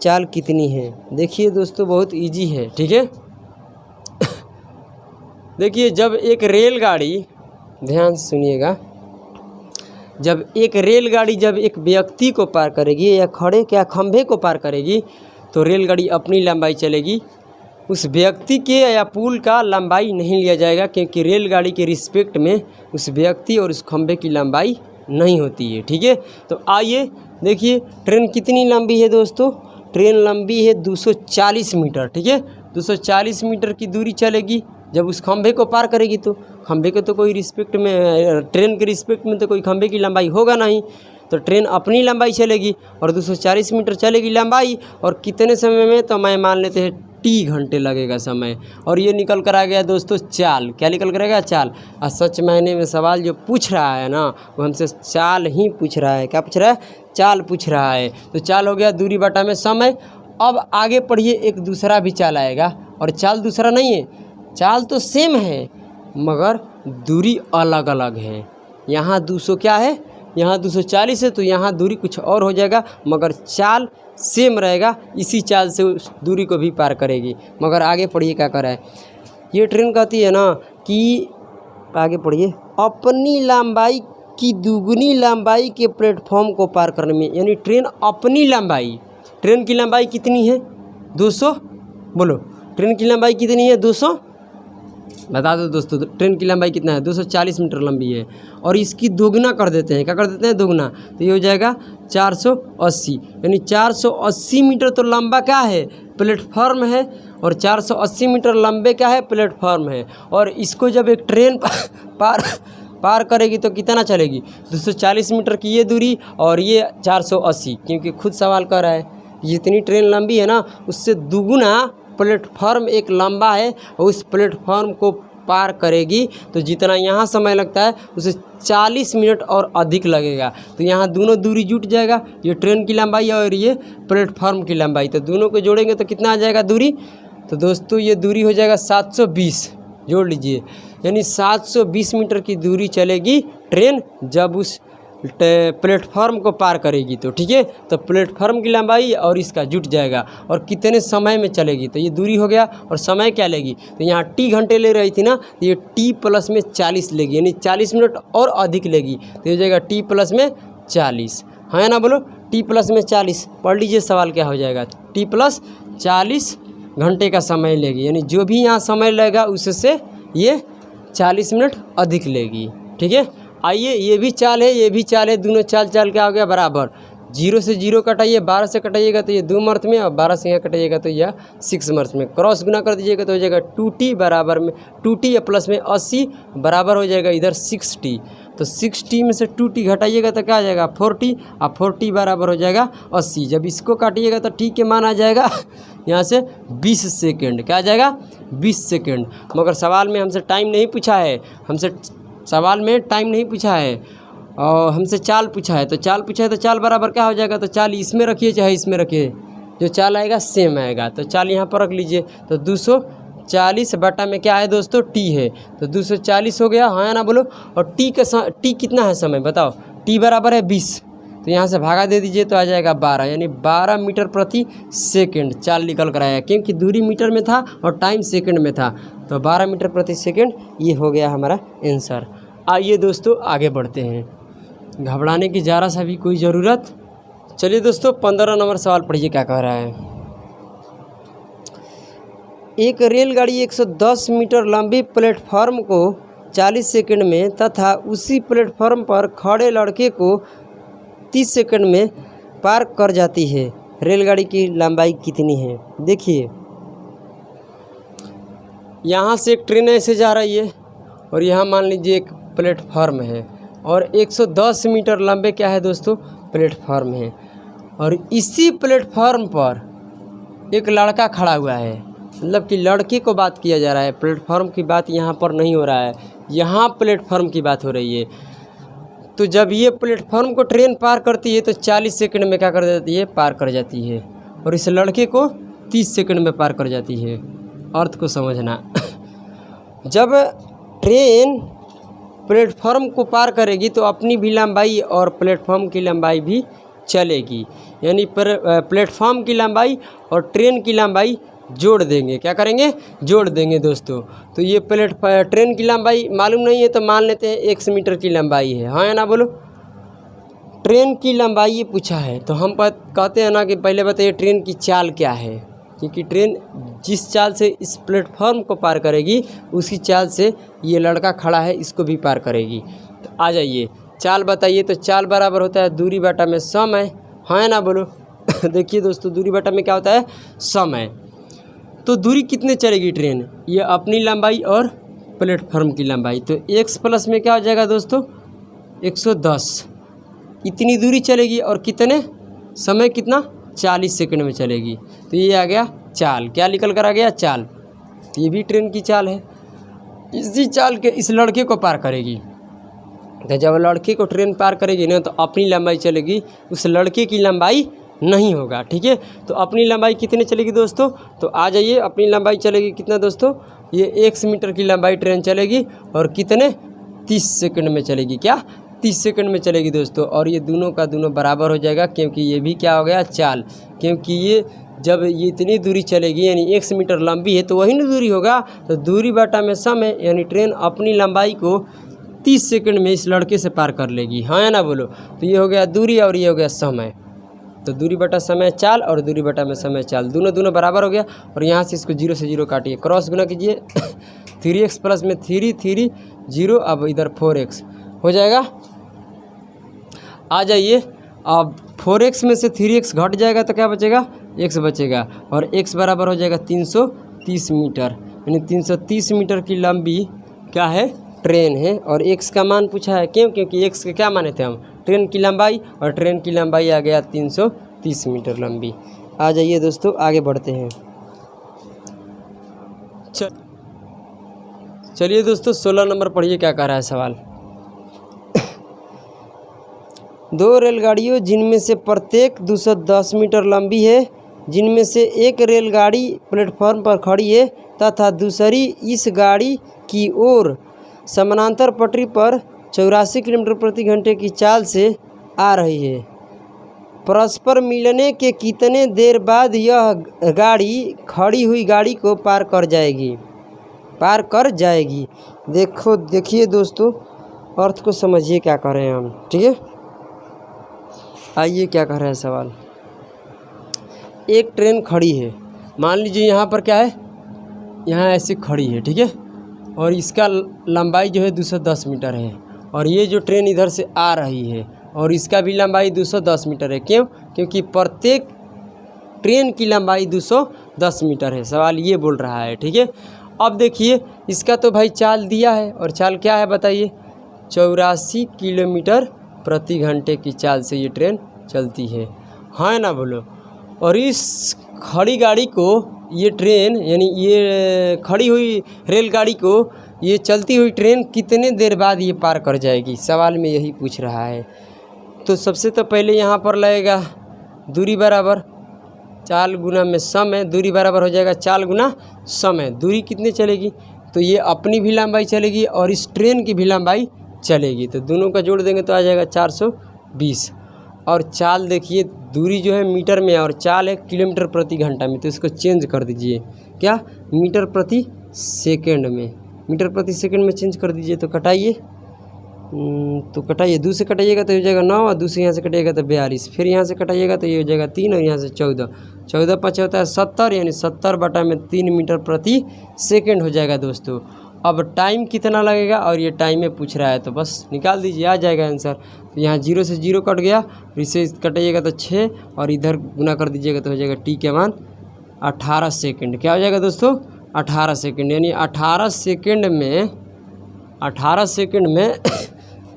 चाल कितनी है? देखिए दोस्तों, बहुत इजी है, ठीक है। देखिए, जब एक रेलगाड़ी, ध्यान से सुनिएगा, जब एक रेलगाड़ी जब एक व्यक्ति को पार करेगी या खंभे को पार करेगी तो रेलगाड़ी अपनी लंबाई चलेगी, उस व्यक्ति के या पुल का लंबाई नहीं लिया जाएगा, क्योंकि रेलगाड़ी के रिस्पेक्ट में उस व्यक्ति और उस खंभे की लंबाई नहीं होती है, ठीक है। तो आइए देखिए, ट्रेन कितनी लंबी है दोस्तों? ट्रेन लंबी है 240 मीटर, ठीक है। 240 मीटर की दूरी चलेगी। जब उस खंभे को पार करेगी तो खंभे के तो कोई रिस्पेक्ट में, ट्रेन के रिस्पेक्ट में तो कोई खंभे की लंबाई होगा नहीं, तो ट्रेन अपनी लंबाई चलेगी और 240 मीटर चलेगी लंबाई। और कितने समय में? तो मैं मान लेते हैं टी घंटे लगेगा समय। और ये निकल कर आ गया दोस्तों चाल। क्या निकल कर आएगा? चाल। और सच मायने में सवाल जो पूछ रहा है ना, वो हमसे चाल ही पूछ रहा है। क्या पूछ रहा है? चाल पूछ रहा है। तो चाल हो गया दूरी बटा में समय। अब आगे पढ़िए, एक दूसरा भी चाल आएगा, और चाल दूसरा नहीं है, चाल तो सेम है मगर दूरी अलग अलग है। यहाँ 200 क्या है, यहाँ 240 है, तो यहाँ दूरी कुछ और हो जाएगा, मगर चाल सेम रहेगा। इसी चाल से उस दूरी को भी पार करेगी। मगर आगे पढ़िए क्या कर रहा है। ये ट्रेन कहती है ना कि, आगे पढ़िए, अपनी लंबाई की दुगनी लंबाई के प्लेटफॉर्म को पार करने में, यानी ट्रेन अपनी लंबाई, ट्रेन की लंबाई कितनी है? 200। बोलो, ट्रेन की लंबाई कितनी है? 200। बता दो दोस्तों, ट्रेन की लंबाई कितना है? 240 मीटर लंबी है। और इसकी दोगुना कर देते हैं। क्या कर देते हैं? दोगुना। तो ये हो जाएगा 480, यानी 480 मीटर तो लंबा क्या है? प्लेटफॉर्म है। और 480 मीटर लंबे क्या है? प्लेटफॉर्म है। और इसको जब एक ट्रेन पार करेगी तो कितना चलेगी? 240 मीटर की ये दूरी और ये 480, क्योंकि खुद सवाल कर रहा है जितनी ट्रेन लंबी है ना, उससे दुगुना प्लेटफॉर्म एक लंबा है, और उस प्लेटफॉर्म को पार करेगी तो जितना यहाँ समय लगता है उसे 40 मिनट और अधिक लगेगा। तो यहाँ दोनों दूरी जुट जाएगा, ये ट्रेन की लंबाई और ये प्लेटफॉर्म की लंबाई। तो दोनों को जोड़ेंगे तो कितना आ जाएगा दूरी? तो दोस्तों ये दूरी हो जाएगा 720, जोड़ लीजिए। यानी 720 मीटर की दूरी चलेगी ट्रेन जब उस प्लेटफॉर्म को पार करेगी तो, ठीक है। तो प्लेटफॉर्म की लंबाई और इसका जुट जाएगा। और कितने समय में चलेगी? तो ये दूरी हो गया, और समय क्या लेगी? तो यहाँ टी घंटे ले रही थी ना, तो ये टी प्लस में 40 लेगी, यानी 40 मिनट और अधिक लेगी। तो ये हो जाएगा टी प्लस में 40, है ना? बोलो, टी प्लस में 40। पढ़ लीजिए सवाल क्या हो जाएगा। टी प्लस 40 घंटे का समय लेगी, यानी जो भी यहाँ समय लगेगा उससे ये 40 मिनट अधिक लेगी, ठीक है। आइए, ये भी चाल है, ये भी चाल है, दोनों चाल क्या हो गया? बराबर। 0 से 0 कटाइए, 12 से कटाइएगा तो ये 2 मर्थ में, और 12 से यहाँ कटाइएगा तो यह 6 मर्थ में। क्रॉस गुना कर दीजिएगा तो हो जाएगा 2t बराबर में 2t या प्लस में 80 बराबर हो जाएगा इधर 6t। तो 6t में से 2t घटाइएगा तो क्या आ जाएगा? 4t, और 4t बराबर हो जाएगा 80। जब इसको काटिएगा तो t के मान आ जाएगा यहाँ से 20 सेकेंड। क्या आ जाएगा? 20 सेकेंड। मगर सवाल में हमसे टाइम नहीं पूछा है, सवाल में टाइम नहीं पूछा है, और हमसे चाल पूछा है। तो चाल पूछा है तो चाल बराबर क्या हो जाएगा? तो चाल इसमें रखिए चाहे इसमें रखिए, जो चाल आएगा सेम आएगा। तो चाल यहाँ पर रख लीजिए। तो 240 बटा में क्या है दोस्तों? टी है। तो 240 हो गया, हाँ ना? बोलो। और टी कितना है समय? बताओ। टी बराबर है 20, तो यहाँ से भागा दे दीजिए तो आ जाएगा 12, यानी 12 मीटर प्रति सेकेंड चाल निकल कर आया, क्योंकि दूरी मीटर में था और टाइम सेकंड में था। तो 12 मीटर प्रति सेकंड ये हो गया हमारा आंसर। आइए दोस्तों आगे बढ़ते हैं, घबराने की ज़रा सा भी कोई ज़रूरत। चलिए दोस्तों 15 नंबर सवाल पढ़िए क्या कह रहा है। एक रेलगाड़ी 110 मीटर लंबी प्लेटफॉर्म को 40 सेकंड में तथा उसी प्लेटफॉर्म पर खड़े लड़के को 30 सेकंड में पार कर जाती है। रेलगाड़ी की लंबाई कितनी है? देखिए, यहाँ से एक ट्रेन ऐसे जा रही है और यहाँ मान लीजिए एक प्लेटफॉर्म है, और 110 मीटर लंबे क्या है दोस्तों? प्लेटफॉर्म है। और इसी प्लेटफॉर्म पर एक लड़का खड़ा हुआ है, मतलब कि लड़के को बात किया जा रहा है, प्लेटफॉर्म की बात यहाँ पर नहीं हो रहा है, यहाँ प्लेटफॉर्म की बात हो रही है। तो जब ये प्लेटफॉर्म को ट्रेन पार करती है तो 40 सेकंड में क्या कर जाती है, पार कर जाती है, और इस लड़के को 30 सेकंड में पार कर जाती है। अर्थ को समझना। जब ट्रेन प्लेटफॉर्म को पार करेगी तो अपनी भी लंबाई और प्लेटफॉर्म की लंबाई भी चलेगी, यानी प्लेटफॉर्म की लंबाई और ट्रेन की लंबाई जोड़ देंगे। क्या करेंगे, जोड़ देंगे दोस्तों। तो ये ट्रेन की लंबाई मालूम नहीं है तो मान लेते हैं 100 मीटर की लंबाई है, हाँ या ना बोलो। ट्रेन की लंबाई ये पूछा है तो हम कहते हैं ना कि पहले बताइए ट्रेन की चाल क्या है, क्योंकि ट्रेन जिस चाल से इस प्लेटफॉर्म को पार करेगी उसी चाल से ये लड़का खड़ा है इसको भी पार करेगी। तो आ जाइए चाल बताइए। तो चाल बराबर होता है दूरी बटा में समय, हाँ या ना बोलो। देखिए दोस्तों दूरी बटा में क्या होता है, समय। तो दूरी कितने चलेगी ट्रेन, ये अपनी लंबाई और प्लेटफॉर्म की लंबाई। तो x प्लस में क्या हो जाएगा दोस्तों, 110। इतनी दूरी चलेगी और कितने समय, कितना 40 सेकंड में चलेगी। तो ये आ गया चाल, क्या निकल कर आ गया, चाल। तो ये भी ट्रेन की चाल है, इसी चाल के इस लड़के को पार करेगी। तो जब लड़के को ट्रेन पार करेगी ना तो अपनी लंबाई चलेगी, उस लड़के की लंबाई नहीं होगा, ठीक है। तो अपनी लंबाई कितने चलेगी दोस्तों, तो आ जाइए अपनी लंबाई चलेगी कितना दोस्तों, ये 1 मीटर की लंबाई ट्रेन चलेगी और कितने 30 सेकंड में चलेगी, क्या 30 सेकंड में चलेगी दोस्तों। और ये दोनों का दोनों बराबर हो जाएगा, क्योंकि ये भी क्या हो गया, चाल। क्योंकि ये जब ये इतनी दूरी चलेगी यानी 1 मीटर लंबी है तो वही ना दूरी होगा। तो दूरी बटा में समय, यानी ट्रेन अपनी लंबाई को 30 सेकंड में इस लड़के से पार कर लेगी, हाँ या ना बोलो। तो ये हो गया दूरी और ये हो गया समय। तो दूरी बटा समय चाल और दूरी बटा में समय चाल, दोनों बराबर हो गया। और यहाँ से इसको 0 से 0 काटिए, क्रॉस गुना कीजिए। 3x प्लस में 3 0, अब इधर 4x हो जाएगा। आ जाइए अब 4x में से 3x घट जाएगा तो क्या बचेगा, x बचेगा, और x बराबर हो जाएगा 330 मीटर, यानी 330 मीटर की लंबी क्या है, ट्रेन है। और x का मान पूछा है, क्यों, क्योंकि x के क्या माने थे हम, ट्रेन की लंबाई, और ट्रेन की लंबाई आ गया 330 मीटर लंबी। आ जाइए दोस्तों आगे बढ़ते हैं। चलिए दोस्तों 16 नंबर पढ़िए क्या कह रहा है सवाल। 2 रेलगाड़ियों जिनमें से प्रत्येक 210 मीटर लंबी है, जिनमें से एक रेलगाड़ी प्लेटफॉर्म पर खड़ी है तथा दूसरी इस गाड़ी की ओर समानांतर पटरी पर 84 किलोमीटर प्रति घंटे की चाल से आ रही है, परस्पर मिलने के कितने देर बाद यह गाड़ी खड़ी हुई गाड़ी को पार कर जाएगी। देखिए दोस्तों अर्थ को समझिए क्या कर रहे हैं हम, ठीक है। आइए क्या कर रहा है सवाल। एक ट्रेन खड़ी है, मान लीजिए यहाँ पर क्या है, यहाँ ऐसे खड़ी है, ठीक है, और इसका लंबाई जो है 210 मीटर है, और ये जो ट्रेन इधर से आ रही है और इसका भी लंबाई 210 मीटर है। क्यों, क्योंकि प्रत्येक ट्रेन की लंबाई 210 मीटर है, सवाल ये बोल रहा है, ठीक है। अब देखिए इसका तो भाई चाल दिया है, और चाल क्या है बताइए, 84 किलोमीटर प्रति घंटे की चाल से ये ट्रेन चलती है, हाँ ना बोलो। और इस खड़ी गाड़ी को ये ट्रेन, यानी ये खड़ी हुई रेलगाड़ी को ये चलती हुई ट्रेन कितने देर बाद ये पार कर जाएगी, सवाल में यही पूछ रहा है। तो सबसे तो पहले यहाँ पर लगेगा दूरी बराबर चाल गुना में समय, दूरी बराबर हो जाएगा चाल गुना समय। दूरी कितनी चलेगी, तो ये अपनी भी लंबाई चलेगी और इस ट्रेन की भी लंबाई चलेगी, तो दोनों का जोड़ देंगे तो आ जाएगा 420। और चाल देखिए दूरी जो है मीटर में और चाल है किलोमीटर प्रति घंटा में, तो इसको चेंज कर दीजिए, क्या मीटर प्रति सेकंड में, मीटर प्रति सेकंड में चेंज कर दीजिए। तो कटाइए, तो कटाइए, 2 से कटाइएगा तो हो जाएगा 9, और 2 से यहाँ से कटाइएगा तो 42, फिर यहाँ से कटाइएगा तो ये हो जाएगा 3, और यहाँ से 14, 14 5 होता है 70, यानी 70 बटा में 3 मीटर प्रति सेकंड हो जाएगा दोस्तों। अब टाइम कितना लगेगा, और ये टाइम में पूछ रहा है तो बस निकाल दीजिए, आ जाएगा आंसर। तो यहाँ 0 से 0 कट गया, इसे कटाइएगा तो 6, और इधर गुना कर दीजिएगा तो हो जाएगा टी के मान 18 सेकंड। क्या हो जाएगा दोस्तों, 18 सेकंड, यानी 18 सेकंड में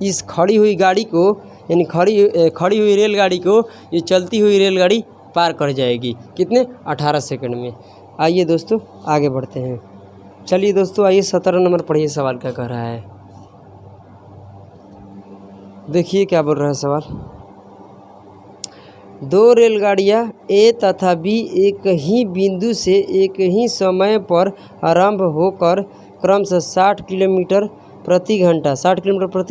इस खड़ी हुई गाड़ी को, यानी खड़ी हुई रेलगाड़ी को ये चलती हुई रेलगाड़ी पार कर जाएगी, कितने 18 सेकंड में। आइए दोस्तों आगे बढ़ते हैं। चलिए दोस्तों आइए 17 नंबर पढ़िए, सवाल क्या कह रहा है। देखिए क्या बोल रहा है सवाल। दो रेलगाड़ियां ए तथा बी एक ही बिंदु से एक ही समय पर आरंभ होकर क्रमशः 60 किलोमीटर प्रति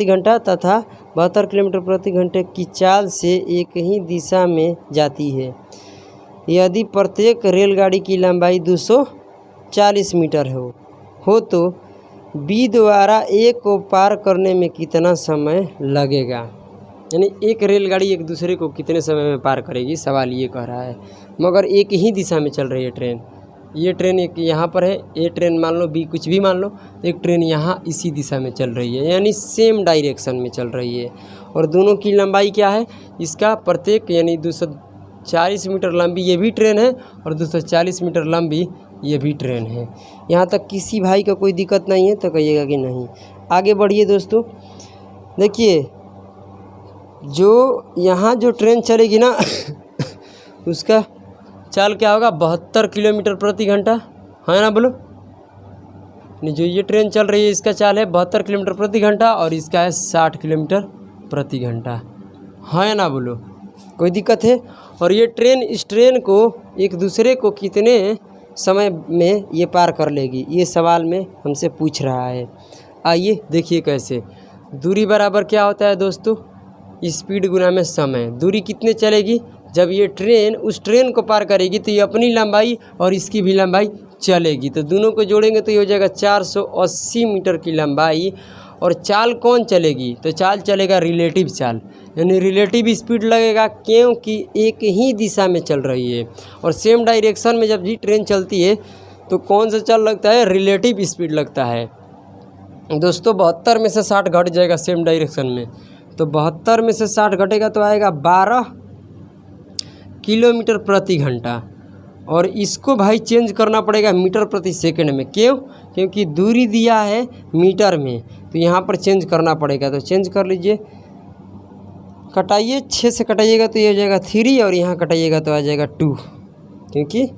घंटा तथा 72 किलोमीटर प्रति घंटे की चाल से एक ही दिशा में जाती है। यदि प्रत्येक रेलगाड़ी की लंबाई 240 मीटर हो तो बी द्वारा ए को पार करने में कितना समय लगेगा। यानी एक रेलगाड़ी एक दूसरे को कितने समय में पार करेगी, सवाल ये कह रहा है। मगर एक ही दिशा में चल रही है ट्रेन। ये ट्रेन एक यहाँ पर है, ए ट्रेन मान लो, बी कुछ भी मान लो, एक ट्रेन यहाँ इसी दिशा में चल रही है, यानी सेम डायरेक्शन में चल रही है। और दोनों की लंबाई क्या है, इसका प्रत्येक यानी 240 मीटर लंबी ये भी ट्रेन है और 240 मीटर लंबी ये भी ट्रेन है। यहाँ तक किसी भाई का कोई दिक्कत नहीं है तो कहिएगा कि नहीं। आगे बढ़िए दोस्तों। देखिए जो यहाँ जो ट्रेन चलेगी ना उसका चाल क्या होगा, 72 किलोमीटर प्रति घंटा, है ना बोलो। नहीं, जो ये ट्रेन चल रही है इसका चाल है 72 किलोमीटर प्रति घंटा और इसका है 60 किलोमीटर प्रति घंटा, है ना बोलो। कोई दिक्कत है। और ये ट्रेन इस ट्रेन को एक दूसरे को कितने समय में ये पार कर लेगी, ये सवाल में हमसे पूछ रहा है। आइए देखिए कैसे। दूरी बराबर क्या होता है दोस्तों, स्पीड गुना में समय। दूरी कितने चलेगी, जब ये ट्रेन उस ट्रेन को पार करेगी तो ये अपनी लंबाई और इसकी भी लंबाई चलेगी, तो दोनों को जोड़ेंगे तो ये हो जाएगा 480 मीटर की लंबाई। और चाल कौन चलेगी, तो चाल चलेगा रिलेटिव चाल, यानी रिलेटिव स्पीड लगेगा, क्योंकि एक ही दिशा में चल रही है। और सेम डायरेक्शन में जब भी ट्रेन चलती है तो कौन सा चाल लगता है, रिलेटिव स्पीड लगता है दोस्तों। 72 में से 60 घट जाएगा सेम डायरेक्शन में, तो 72 में से 60 घटेगा तो आएगा 12 किलोमीटर प्रति घंटा। और इसको भाई चेंज करना पड़ेगा मीटर प्रति सेकंड में, क्यों, क्योंकि दूरी दिया है मीटर में, तो यहाँ पर चेंज करना पड़ेगा। तो चेंज कर लीजिए, कटाइए, 6 से कटाइएगा तो ये हो जाएगा 3 और यहाँ कटाइएगा तो आ जाएगा 2, क्योंकि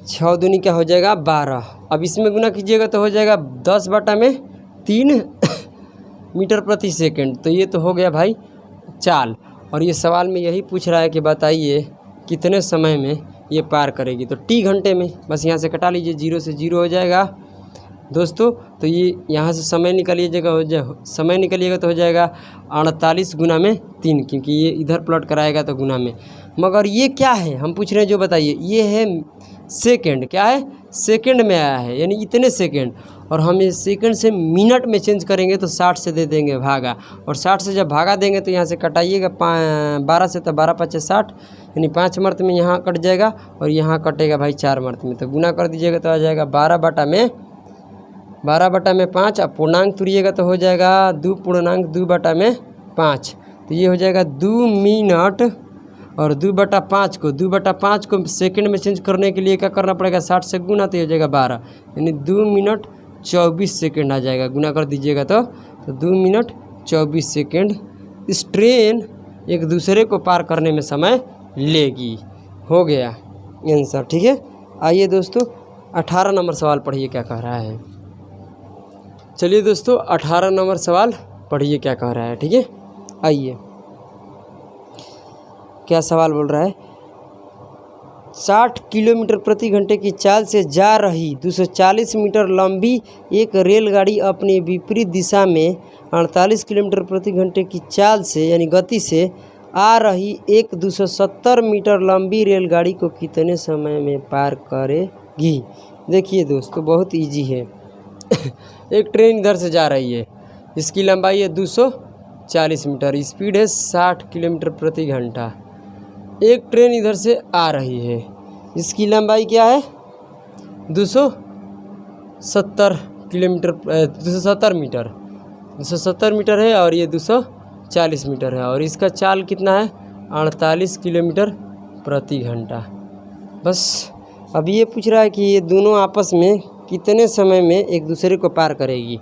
6 दूनी क्या हो जाएगा 12। अब इसमें गुना कीजिएगा तो हो जाएगा 10/3 मीटर प्रति सेकंड। तो ये तो हो गया भाई चाल। और ये सवाल में यही पूछ रहा है कि बताइए कितने समय में ये पार करेगी, तो टी घंटे में। बस यहाँ से कटा लीजिए, 0 से 0 हो जाएगा दोस्तों। तो ये यहाँ से समय निकालिएगा, समय निकालिएगा तो हो जाएगा 48 गुना में 3, क्योंकि ये इधर प्लॉट कराएगा तो गुना में। मगर ये क्या है हम पूछ रहे हैं, जो बताइए, ये है सेकंड। क्या है, सेकंड में आया है, यानी इतने सेकंड। और हम ये सेकंड से मिनट में चेंज करेंगे तो 60 से दे देंगे भागा, और 60 से जब भागा देंगे तो यहाँ से कटाइएगा 12 से, तो 12 × 5 = 60, यानी 5 मर्त में यहाँ कट जाएगा और यहाँ कटेगा भाई 4 मर्त में। तो गुना कर दीजिएगा तो आ जाएगा 12/5। अब पूर्णांक तुरिएगा तो हो जाएगा 2.2/5। तो ये हो जाएगा 2 मिनट। और 2/5 को सेकंड में चेंज करने के लिए क्या करना पड़ेगा, 60 से गुना, तो ये हो जाएगा 12, यानी 2 मिनट 24 सेकंड आ जाएगा। गुना कर दीजिएगा तो 2 मिनट 24 सेकंड इस ट्रेन एक दूसरे को पार करने में समय लेगी। हो गया आंसर, ठीक है। आइए दोस्तों 18 नंबर सवाल पढ़िए क्या कह रहा है। चलिए दोस्तों 18 नंबर सवाल पढ़िए क्या कह रहा है, ठीक है। आइए क्या सवाल बोल रहा है। 60 किलोमीटर प्रति घंटे की चाल से जा रही 240 मीटर लंबी एक रेलगाड़ी अपनी विपरीत दिशा में 48 किलोमीटर प्रति घंटे की चाल से यानी गति से आ रही एक 270 मीटर लंबी रेलगाड़ी को कितने समय में पार करेगी। देखिए दोस्तों बहुत इजी है। एक ट्रेन इधर से जा रही है, इसकी लंबाई है 240 मीटर, स्पीड है 60 किलोमीटर प्रति घंटा। एक ट्रेन इधर से आ रही है, इसकी लंबाई क्या है 270 मीटर है और ये 240 मीटर है, और इसका चाल कितना है 48 किलोमीटर प्रति घंटा। बस अब ये पूछ रहा है कि ये दोनों आपस में कितने समय में एक दूसरे को पार करेगी।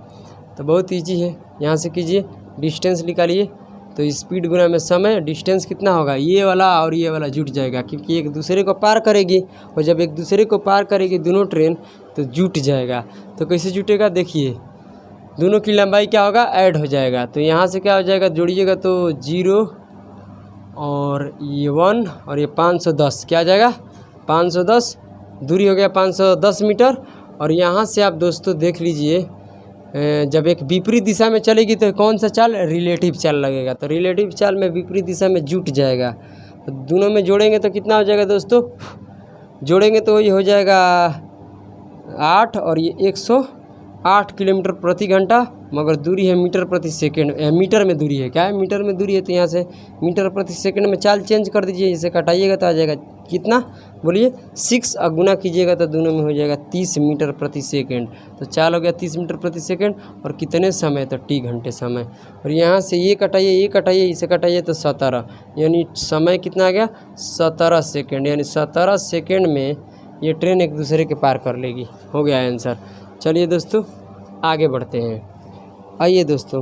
तो बहुत ईजी है, यहाँ से कीजिए, डिस्टेंस निकालिए, तो स्पीड गुना में समय, डिस्टेंस कितना होगा, ये वाला और ये वाला जुट जाएगा, क्योंकि एक दूसरे को पार करेगी, और जब एक दूसरे को पार करेगी दोनों ट्रेन तो जुट जाएगा। तो कैसे जुटेगा, देखिए दोनों की लंबाई क्या होगा, ऐड हो जाएगा। तो यहाँ से क्या हो जाएगा, जोड़िएगा तो 0 और ये 1 और ये 510 क्या आ जाएगा, 510 दूरी हो गया 510 मीटर। और यहाँ से आप दोस्तों देख लीजिए, जब एक विपरीत दिशा में चलेगी तो कौन सा चाल, रिलेटिव चाल लगेगा। तो रिलेटिव चाल में विपरीत दिशा में जुट जाएगा। तो दोनों में जोड़ेंगे तो कितना हो जाएगा दोस्तों, जोड़ेंगे तो ये हो जाएगा 8 और ये 108 किलोमीटर प्रति घंटा, मगर दूरी है मीटर प्रति सेकंड, मीटर में दूरी है, क्या है, मीटर में दूरी है। तो यहाँ से मीटर प्रति सेकंड में चाल चेंज कर दीजिए, इसे घटाइएगा तो आ जाएगा कितना, बोलिए 6 और गुना कीजिएगा तो दोनों में हो जाएगा 30 मीटर प्रति सेकंड। तो चाल हो गया 30 मीटर प्रति सेकंड, और कितने समय, तो टी घंटे समय। और यहाँ से ये कटाइए, इसे कटाइए तो 17, यानी समय कितना आ गया, 17 सेकेंड, यानी 17 सेकेंड में ये ट्रेन एक दूसरे के पार कर लेगी। हो गया आंसर। चलिए दोस्तों आगे बढ़ते हैं। आइए दोस्तों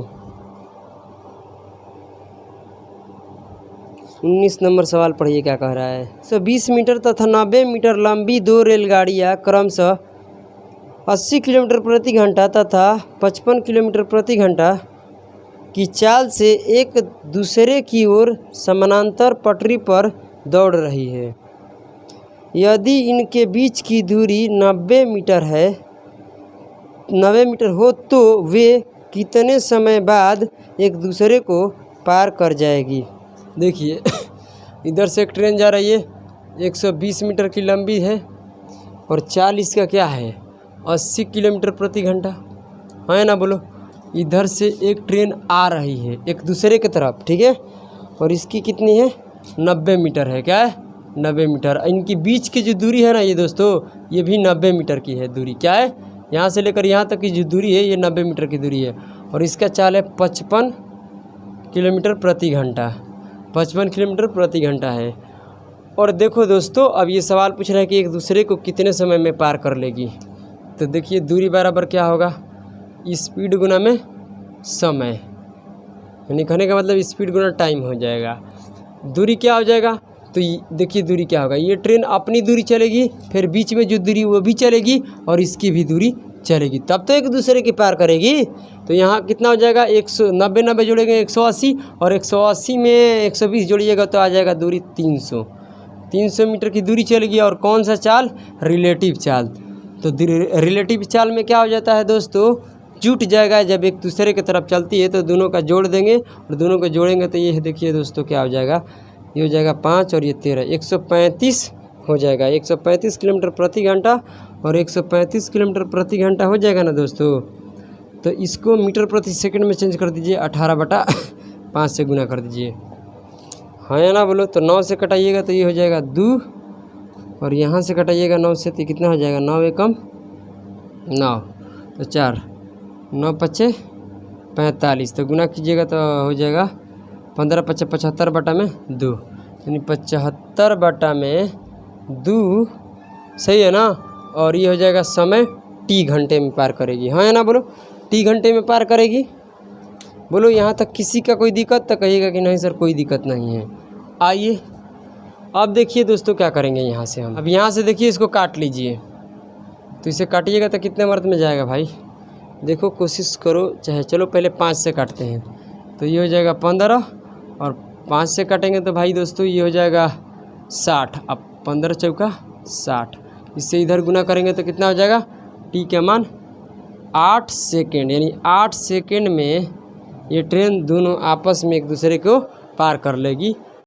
19 नंबर सवाल पढ़िए क्या कह रहा है। 120 मीटर तथा 90 मीटर लंबी 2 रेलगाड़ियाँ क्रमशः 80 किलोमीटर प्रति घंटा तथा 55 किलोमीटर प्रति घंटा की चाल से एक दूसरे की ओर समानांतर पटरी पर दौड़ रही है। यदि इनके बीच की दूरी 90 मीटर हो तो वे कितने समय बाद एक दूसरे को पार कर जाएगी। देखिए इधर से एक ट्रेन जा रही है, 120 मीटर की लंबी है, और चाल इसका क्या है, 80 किलोमीटर प्रति घंटा है ना, बोलो। इधर से एक ट्रेन आ रही है एक दूसरे की तरफ, ठीक है, और इसकी कितनी है, 90 मीटर है, क्या है, 90 मीटर। इनकी बीच की जो दूरी है ना ये दोस्तों, ये भी 90 मीटर की है दूरी, क्या है, यहाँ से लेकर यहाँ तक की जो दूरी है ये 90 मीटर की दूरी है। और इसका चाल है 55 किलोमीटर प्रति घंटा, 55 किलोमीटर प्रति घंटा है। और देखो दोस्तों, अब ये सवाल पूछ रहा है कि एक दूसरे को कितने समय में पार कर लेगी। तो देखिए दूरी बराबर क्या होगा, स्पीड गुना में समय, यानी कहने का मतलब स्पीड गुना टाइम हो जाएगा। दूरी क्या हो जाएगा, तो देखिए दूरी क्या होगा, ये ट्रेन अपनी दूरी चलेगी, फिर बीच में जो दूरी वो भी चलेगी, और इसकी भी दूरी चलेगी, तब तो एक दूसरे के पार करेगी। तो यहाँ कितना हो जाएगा, 190 जोड़ेंगे 180, और 180 में 120 जोड़िएगा तो आ जाएगा दूरी 300 मीटर की दूरी चलेगी। और कौन सा चाल, रिलेटिव चाल। तो रिलेटिव चाल में क्या हो जाता है दोस्तों, जुट जाएगा। जब एक दूसरे की तरफ चलती है तो दोनों का जोड़ देंगे, और दोनों को जोड़ेंगे तो ये देखिए दोस्तों क्या हो जाएगा, ये हो जाएगा 5 और ये 13, 135 हो जाएगा, 135 किलोमीटर प्रति घंटा। और 135 किलोमीटर प्रति घंटा हो जाएगा ना दोस्तों, तो इसको मीटर प्रति सेकंड में चेंज कर दीजिए, 18/5 से गुना कर दीजिए, हाँ ना, बोलो। तो 9 से कटाइएगा तो ये हो जाएगा 2, और यहाँ से कटाइएगा 9 से तो कितना हो जाएगा, 9 एकम 9, तो 4, 9 पच्चे 45, तो गुना कीजिएगा तो हो जाएगा 15 पच्चे 75/2, यानी 75/2, सही है ना। और ये हो जाएगा समय, टी घंटे में पार करेगी, हाँ है ना, बोलो, टी घंटे में पार करेगी। बोलो यहाँ तक किसी का कोई दिक्कत, तो कहिएगा कि नहीं सर कोई दिक्कत नहीं है। आइए अब देखिए दोस्तों क्या करेंगे, यहाँ से हम अब यहाँ से देखिए इसको काट लीजिए, तो इसे काटिएगा तो कितने मर्द में जाएगा भाई, देखो कोशिश करो, चाहे चलो पहले 5 से काटते हैं, तो ये हो जाएगा 15, और 5 से काटेंगे तो भाई दोस्तों ये हो जाएगा 60। अब 15 चौका 60, इससे इधर गुना करेंगे तो कितना हो जाएगा, टी का मान 8 सेकेंड, यानी 8 सेकेंड में ये ट्रेन दोनों आपस में एक दूसरे को पार कर लेगी।